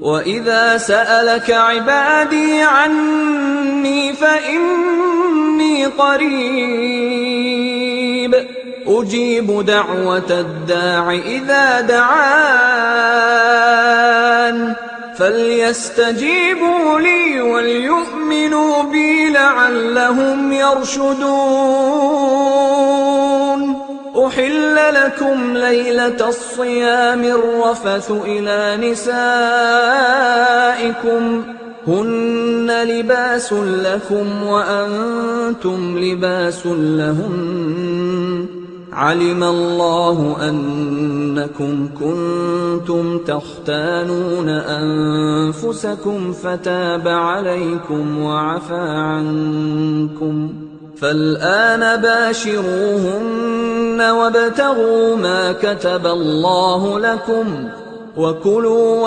وَإِذَا سَأَلَكَ عِبَادِي عَنِّي فَإِنِّي قَرِيبٌ أُجِيبُ دَعْوَةَ الدَّاعِ إِذَا دَعَانِ فَلْيَسْتَجِيبُوا لِي وَلْيُؤْمِنُوا بِي لَعَلَّهُمْ يَرْشُدُونَ أُحِلَّ لَكُمْ لَيْلَةَ الصِّيَامِ الرَّفَثُ إِلَىٰ نِسَائِكُمْ هُنَّ لِبَاسٌ لَّكُمْ وَأَنتُمْ لِبَاسٌ لَّهُنَّ عَلِمَ اللَّهُ أَنَّكُمْ كُنتُمْ تَخْتَانُونَ أَنفُسَكُمْ فَتَابَ عَلَيْكُمْ وَعَفَا عَنكُمْ فَالْآنَ بَاشِرُوهُنَّ وَابْتَغُوا مَا كَتَبَ اللَّهُ لَكُمْ وَكُلُوا